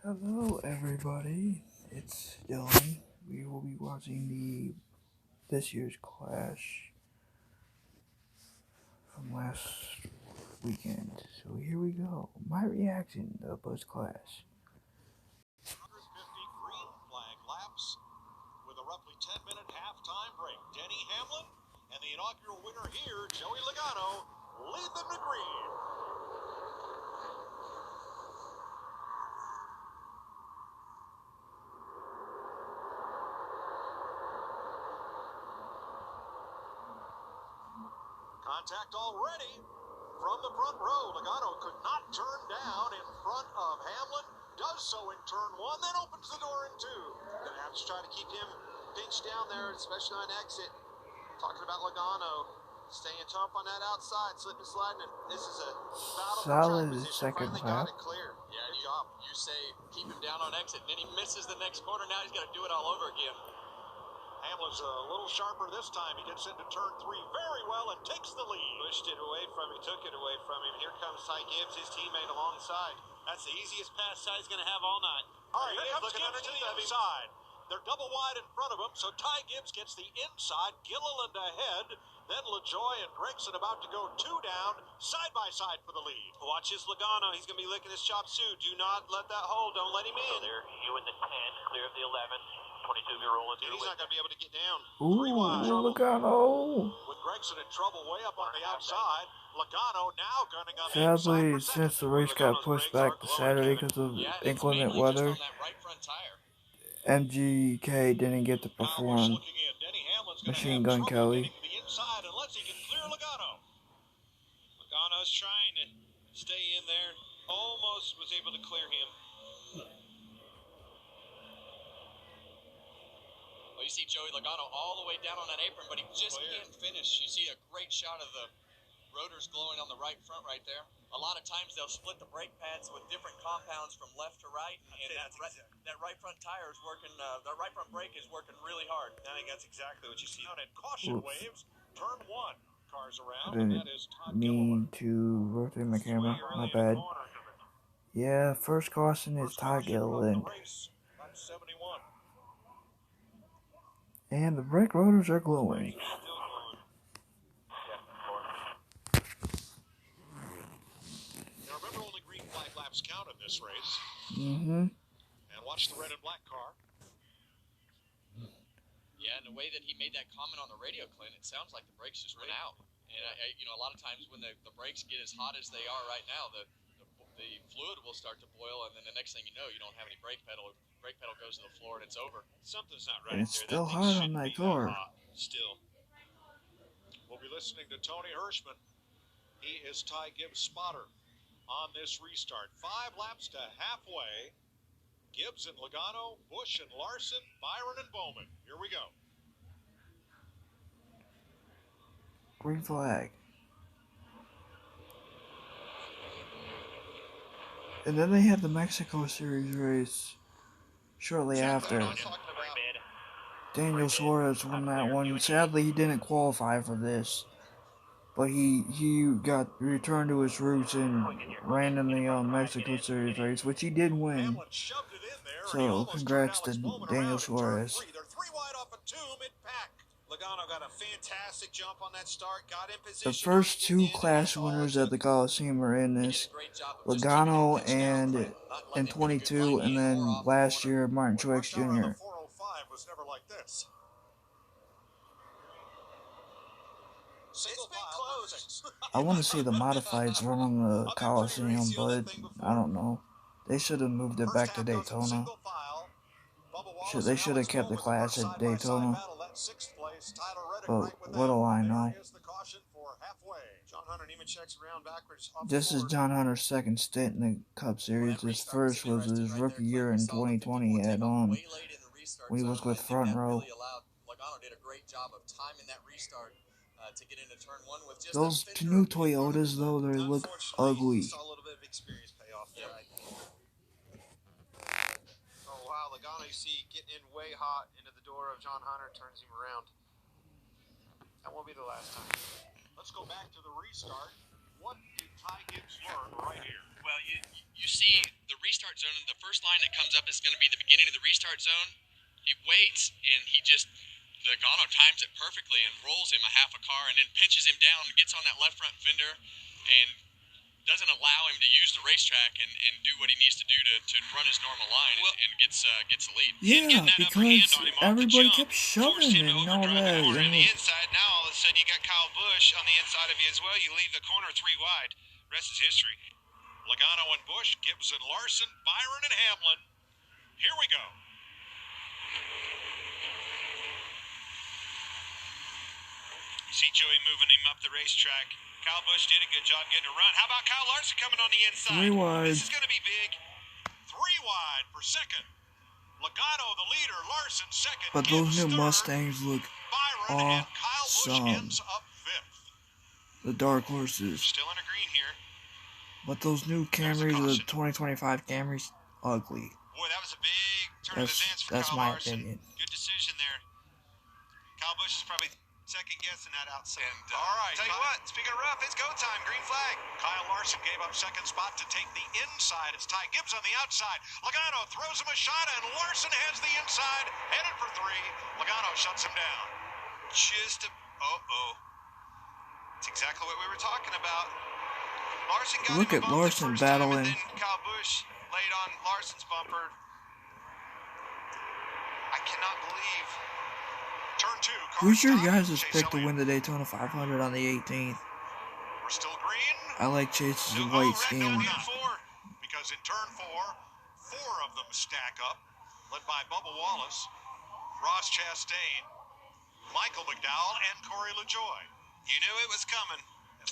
Hello everybody, it's Dylan. We will be watching this year's Clash from last weekend. So here we go. My reaction to Busch Clash. 150 green flag laps with a roughly 10-minute halftime break. Denny Hamlin and the inaugural winner here, Joey Logano, lead them to green. Contact already from the front row. Logano could not turn down in front of Hamlin. Does so in turn one, then opens the door in two. Gonna have to try to keep him pinched down there, especially on exit. Talking about Logano staying tough on that outside, slipping, sliding. And this is a battle for track position. Second Finally lap. got it clear. Yeah, good job. You say keep him down on exit, and then he misses the next corner. Now he's got to do it all over again. Hamlin's a little sharper this time. He gets into turn three very well and takes the lead. Pushed it away from him, took it away from him. Here comes Ty Gibbs, his teammate alongside. That's the easiest pass Ty's going to have all night. All right, here comes Gibbs to the inside. They're double wide in front of him, so Ty Gibbs gets the inside. Gilliland ahead. Then LaJoy and Gregson about to go two down, side by side for the lead. Watch his Logano. He's going to be licking his chops too. Do not let that hold. Don't let him in. There, you in the 10, clear of the 11. 22 you're rolling through. He's not going to be able to get down. Ooh, Logano. With Gregson in trouble way up on the outside. Logano now gunning on the Sadly, inside. since the race got pushed back to Saturday because of inclement weather, MGK didn't get to perform Machine Gun Kelly. Logano's trying to stay in there. Almost was able to clear him. Well, you see Joey Logano all the way down on that apron, but he just can't finish. You see a great shot of the rotors glowing on the right front right there. A lot of times they'll split the brake pads with different compounds from left to right, and that right front tire is working. The right front brake is working really hard. I think that's exactly what you see. Out in caution waves, turn one, cars around. I didn't mean to rotate my camera. My bad. Yeah, first caution is Ty Gilliland. And the brake rotors are glowing. Now remember, only green flag laps count in this race. And watch the red and black car. Yeah, and the way that he made that comment on the radio, Clint, it sounds like the brakes just went out. And a lot of times when the brakes get as hot as they are right now, the fluid will start to boil, and then the next thing you know, you don't have any brake pedal. Brake pedal goes to the floor, and it's over. Something's not right. And it's still hot on that car. Still. We'll be listening to Tony Hirschman. He is Ty Gibbs' spotter on this restart. 5 laps to halfway. Gibbs and Logano, Busch and Larson, Byron and Bowman. Here we go. Green flag. And then they had the Mexico Series race shortly after. Daniel Suarez won that one. Sadly, he didn't qualify for this, but he got returned to his roots and ran in the Mexico Series race, which he did win. So congrats to Daniel Suarez. They're 3 wide off of 2 mid-pack. Logano got a fantastic jump on that start, got in position. The first 2 Clash winners at the Coliseum are in this. Logano and in 22, and then last year Martin Truex Jr. 405 was never like this. It's been close. I want to see the modifieds run on the Coliseum, but I don't know. They should have moved it back to Daytona. They should have kept the Clash at Daytona. But what do I know? This is John Hunter's second stint in the Cup Series. His first was his rookie year in 2020 at when he was with Front Row. Those new Toyotas, though, they look ugly. Logano, you see, getting in way hot into the door of John Hunter, turns him around. That won't be the last time. Let's go back to the restart. What did Ty Gibbs learn right here? Well, you see the restart zone, and the first line that comes up is going to be the beginning of the restart zone. He waits, and Logano times it perfectly and rolls him a half a car and then pinches him down, gets on that left front fender, and doesn't allow him to use the racetrack and do what he needs to do to run his normal line and gets the lead. Yeah, because everybody kept shoving and all that. On the inside, now all of a sudden you got Kyle Busch on the inside of you as well. You leave the corner 3 wide. Rest is history. Logano and Busch, Gibbs and Larson, Byron and Hamlin. Here we go. You see Joey moving him up the racetrack. Kyle Busch did a good job getting a run. How about Kyle Larson coming on the inside? 3 wide. This is going to be big. 3 wide for second. Logano the leader, Larson second. But those Gibbs new third. Mustangs look Byron and Kyle Busch awesome. ends up 5th. The dark horses. Still in a green here. But those new Camrys, the 2025 Camrys, ugly. Boy, that was a big turn of events for That's Kyle my Larson. opinion. Good decision there. Kyle Busch is probably second guessing that outside. All right, tell you what, speaking of rough, it's go time. Green flag. Kyle Larson gave up second spot to take the inside. It's Ty Gibbs on the outside. Logano throws him a shot, and Larson has the inside, headed for 3. Logano shuts him down. Just a It's exactly what we were talking about. Larson got Look him at above the Larson first time, battling. and then Kyle Busch laid on Larson's bumper. I cannot believe. Turn 2. Who's your guys' Chase pick to Elliott. win the Daytona 500 on the 18th? We're still green. I like Chase's No, white red skin. going in 4, because in turn 4, 4 of them stack up, led by Bubba Wallace, Ross Chastain, Michael McDowell, and Corey LaJoie. You knew it was coming.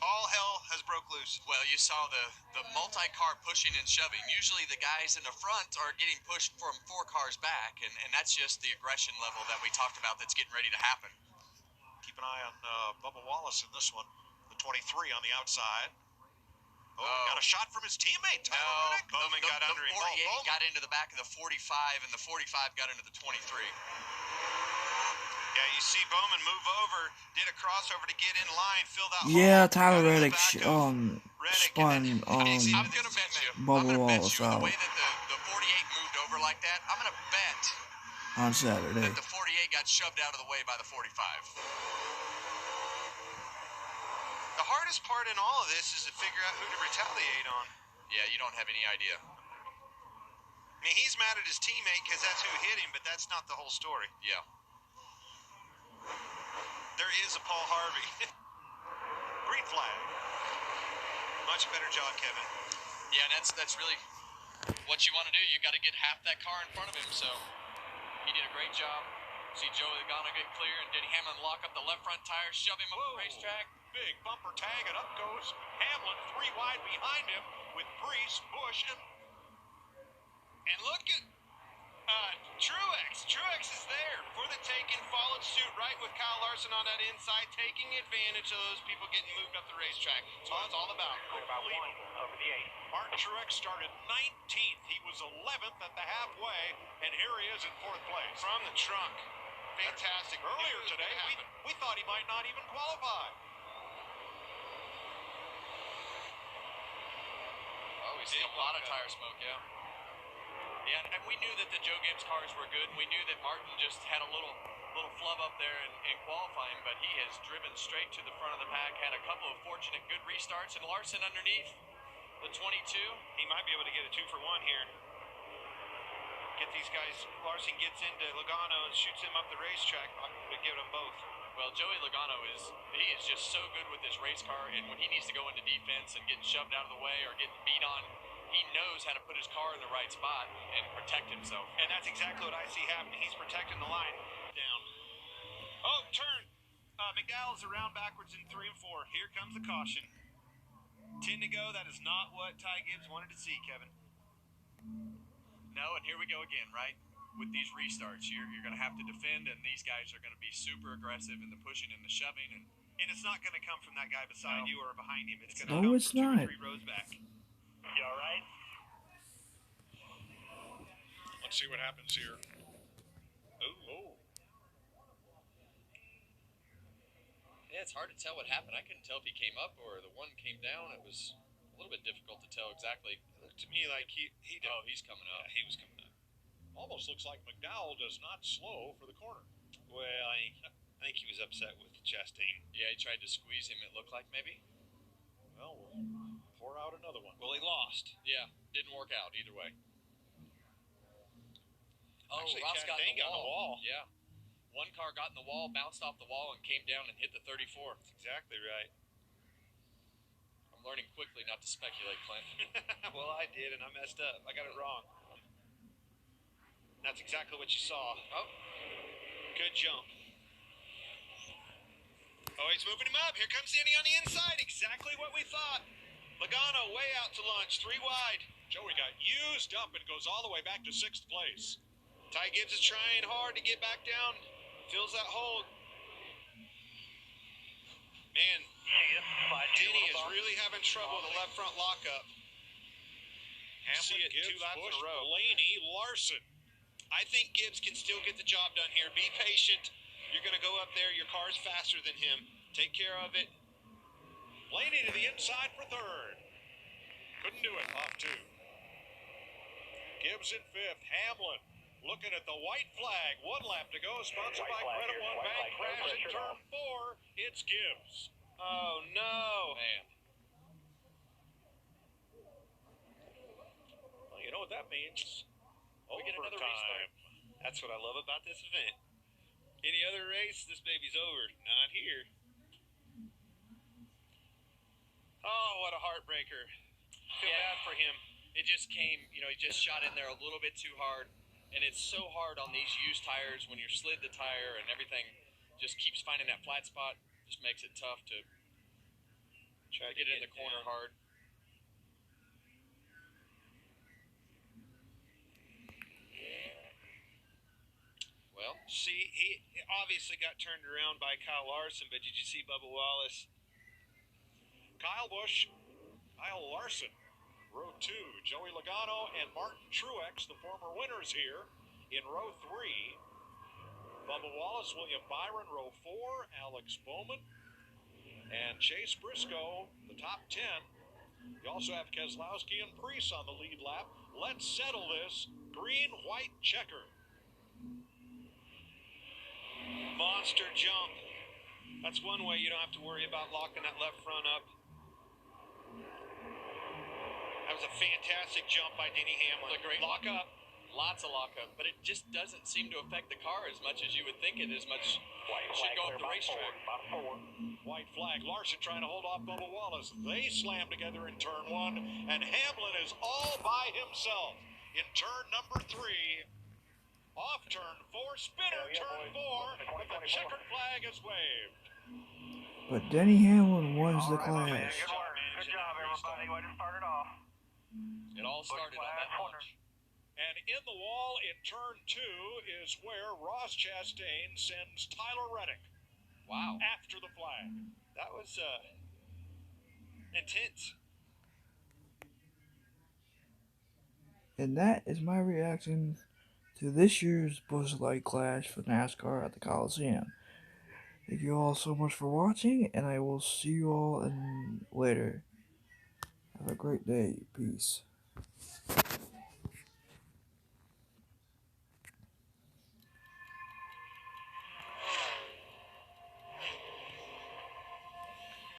All hell has broke loose. Well, you saw the multi-car pushing and shoving. Usually the guys in the front are getting pushed from 4 cars back, and that's just the aggression level that we talked about that's getting ready to happen. Keep an eye on Bubba Wallace in this one. The 23 on the outside. Got a shot from his teammate. Bowman got under him. 48 got into the back of the 45, and the 45 got into the 23. Yeah, you see Bowman move over, did a crossover to get in line, filled out. Yeah, Tyler Reddick Reddick, spun I'm gonna bet you. Bubba I'm gonna bet Wallace you out the way that the 48 moved over like that. I'm gonna bet on Saturday. that the 48 got shoved out of the way by the 45. The hardest part in all of this is to figure out who to retaliate on. Yeah, you don't have any idea. I mean, he's mad at his teammate because that's who hit him, but that's not the whole story. Yeah. There is a Paul Harvey. Green flag. Much better job, Kevin. Yeah, and that's really what you want to do. You got to get half that car in front of him. So he did a great job. See Joey Logano get clear, and Denny Hamlin lock up the left front tire, shove him up the racetrack. Big bumper tag, and up goes Hamlin 3 wide behind him with Priest, Busch, and look at Truex. Truex is there for the taking, followed suit right with Kyle Larson on that inside, taking advantage of those people getting moved up the racetrack. That's what it's all about. About 1 over the 8. Martin Truex started 19th. He was 11th at the halfway, and here he is in 4th place. From the trunk. Fantastic. Earlier today, we thought he might not even qualify. Oh, we see a lot of tire smoke, yeah. Yeah, and we knew that the Joe Gibbs cars were good, and we knew that Martin just had a little flub up there in qualifying, but he has driven straight to the front of the pack, had a couple of fortunate good restarts, and Larson underneath the 22. He might be able to get a 2-for-1 here. Get these guys. Larson gets into Logano and shoots him up the racetrack. We give them both. Well, Joey Logano is just so good with this race car, and when he needs to go into defense and getting shoved out of the way or getting beat on, he knows how to put his car in the right spot and protect himself. And that's exactly what I see happening. He's protecting the line. Down. Oh, turn. McDowell's around backwards in 3 and 4. Here comes the caution. 10 to go. That is not what Ty Gibbs wanted to see, Kevin. No, and here we go again, right? With these restarts, you're going to have to defend, and these guys are going to be super aggressive in the pushing and the shoving. And it's not going to come from that guy beside you or behind him. It's going to No, come it's from 2 or not. 3 rows back. You all right? Let's see what happens here. Yeah, it's hard to tell what happened. I couldn't tell if he came up or the one came down. It was a little bit difficult to tell exactly. It looked to me like he Oh, he's coming up. Yeah, he was coming up. Almost looks like McDowell does not slow for the corner. Well, I think he was upset with Chastain. Yeah, he tried to squeeze him, it looked like, maybe. Well, we'll pour out another one. Well, he lost. Yeah, didn't work out either way. Oh, Actually, Ross got in Chastain the got in the wall. wall. Yeah. One car got in the wall, bounced off the wall, and came down and hit the 34. That's exactly right. I'm learning quickly not to speculate, Clint. Well, I did, and I messed up. I got it wrong. That's exactly what you saw. Oh, Good jump. Oh, he's moving him up. Here comes Denny on the inside. Exactly what we thought. Logano way out to lunch, 3 wide. Joey got used up and goes all the way back to 6th place. Ty Gibbs is trying hard to get back down. Fills that hole. Man, Denny is really having trouble with the left front lockup. See Hamlin, it 2 Gibbs, laps Busch, in a row. Blaney, Larson. I think Gibbs can still get the job done here. Be patient. You're going to go up there. Your car's faster than him. Take care of it. Blaney to the inside for 3rd. Couldn't do it. Off 2. Gibbs in 5th. Hamlin looking at the white flag. 1 lap to go. Sponsored by Credit One Bank. Crash in turn 4. It's Gibbs. Oh, no. man. Well, you know what that means. We get another Overtime. restart. That's what I love about this event. Any other race, this baby's over. Not here. Oh, what a heartbreaker. Feel bad for him. It just came, he just shot in there a little bit too hard. And it's so hard on these used tires when you're slid the tire and everything just keeps finding that flat spot. Just makes it tough to Try to get in the corner down. hard. Well, See, he obviously got turned around by Kyle Larson, but did you see Bubba Wallace? Kyle Busch, Kyle Larson, row 2. Joey Logano and Martin Truex, the former winners here, in row 3. Bubba Wallace, William Byron, row 4. Alex Bowman and Chase Briscoe, the top 10. You also have Keselowski and Preece on the lead lap. Let's settle this green-white checker. Monster jump. That's one way you don't have to worry about locking that left front up. That was a fantastic jump by Denny Hamlin. A great lock up. lots of lockup, but it just doesn't seem to affect the car as much as you would think it as much should go up the racetrack. White flag. Larson trying to hold off Bubba Wallace. They slam together in turn 1, and Hamlin is all by himself in turn number 3. Off turn 4, spinner turn 4, but the checkered flag is waved. But Denny Hamlin wins the clash. Good work. Good job, everybody. Way to start it off. It all started on that launch. And in the wall in turn 2 is where Ross Chastain sends Tyler Reddick Wow. after the flag. That was intense. And that is my reaction to this year's Busch Light Clash for NASCAR at the Coliseum. Thank you all so much for watching, and I will see you all later. Have a great day. Peace.